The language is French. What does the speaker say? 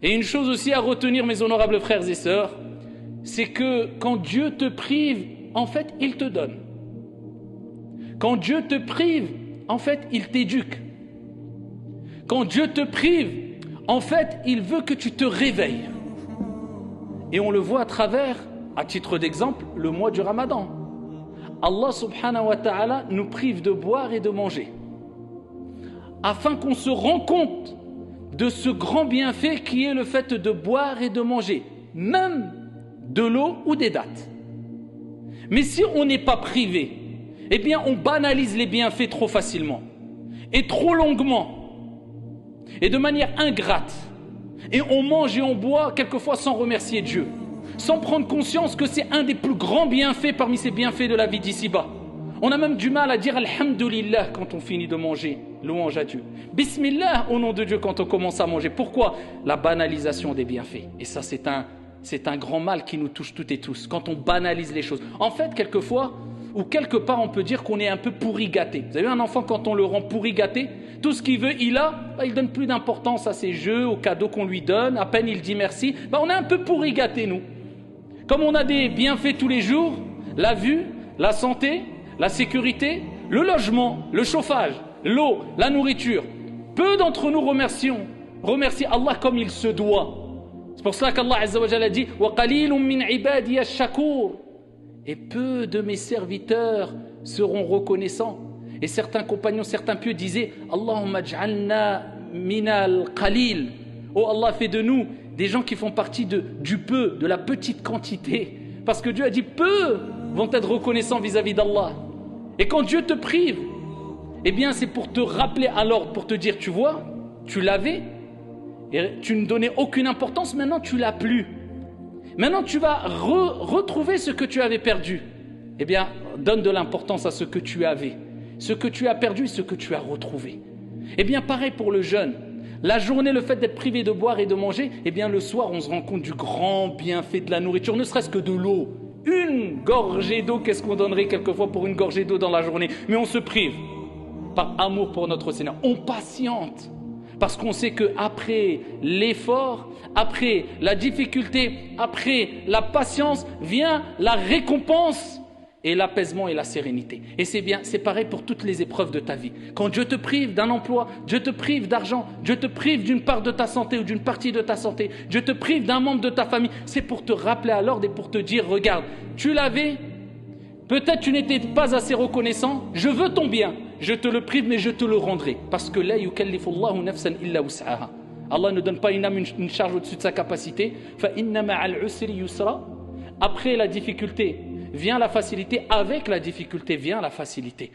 Et une chose aussi à retenir, mes honorables frères et sœurs, c'est que quand Dieu te prive, en fait, il te donne. Quand Dieu te prive, en fait, il t'éduque. Quand Dieu te prive, en fait, il veut que tu te réveilles. Et on le voit à travers, à titre d'exemple, le mois du Ramadan. Allah subhanahu wa ta'ala nous prive de boire et de manger, afin qu'on se rende compte de ce grand bienfait qui est le fait de boire et de manger, même de l'eau ou des dattes. Mais si on n'est pas privé, eh bien on banalise les bienfaits trop facilement et trop longuement et de manière ingrate, et on mange et on boit quelquefois sans remercier Dieu, sans prendre conscience que c'est un des plus grands bienfaits parmi ces bienfaits de la vie d'ici-bas. On a même du mal à dire Alhamdulillah quand on finit de manger, louange à Dieu. Bismillah au nom de Dieu quand on commence à manger. Pourquoi? La banalisation des bienfaits. Et ça c'est un grand mal qui nous touche toutes et tous, quand on banalise les choses. En fait, quelquefois, ou quelque part on peut dire qu'on est un peu pourri gâté. Vous avez un enfant, quand on le rend pourri gâté, tout ce qu'il veut, il donne plus d'importance à ses jeux, aux cadeaux qu'on lui donne, à peine il dit merci. On est un peu pourri gâté, nous. Comme on a des bienfaits tous les jours, la vue, la santé, la sécurité, le logement, le chauffage, l'eau, la nourriture. Peu d'entre nous remercient Allah comme il se doit. C'est pour cela qu'Allah Azza wa Jalla a dit وَقَلِيلٌ مِّنْ عِبَادِيَ الشَّكُورِ. Et peu de mes serviteurs seront reconnaissants. Et certains compagnons, certains pieux disaient Allahumma ij'alna minal qalil. Oh Allah, fais de nous des gens qui font partie du peu, de la petite quantité. Parce que Dieu a dit peu vont être reconnaissants vis-à-vis d'Allah. Et quand Dieu te prive, eh bien c'est pour te rappeler à l'ordre, pour te dire, tu vois, tu l'avais et tu ne donnais aucune importance, maintenant tu l'as plus. Maintenant tu vas retrouver ce que tu avais perdu. Eh bien, donne de l'importance à ce que tu avais, ce que tu as perdu, ce que tu as retrouvé. Eh bien, pareil pour le jeûne. La journée, le fait d'être privé de boire et de manger, eh bien le soir, on se rend compte du grand bienfait de la nourriture, ne serait-ce que de l'eau. Une gorgée d'eau, qu'est-ce qu'on donnerait quelquefois pour une gorgée d'eau dans la journée? Mais on se prive par amour pour notre Seigneur. On patiente parce qu'on sait qu'après l'effort, après la difficulté, après la patience, vient la récompense et l'apaisement et la sérénité. Et c'est bien, c'est pareil pour toutes les épreuves de ta vie. Quand Dieu te prive d'un emploi, Dieu te prive d'argent, Dieu te prive d'une part de ta santé ou d'une partie de ta santé, Dieu te prive d'un membre de ta famille, c'est pour te rappeler à l'ordre et pour te dire, regarde, tu l'avais, peut-être tu n'étais pas assez reconnaissant, je veux ton bien, je te le prive mais je te le rendrai. Parce que la yukallifullahu nafsan illa wus'aha. Allah ne donne pas une âme une charge au-dessus de sa capacité. Fa inna ma'al usri yusra. Après la difficulté vient la facilité, avec la difficulté vient la facilité.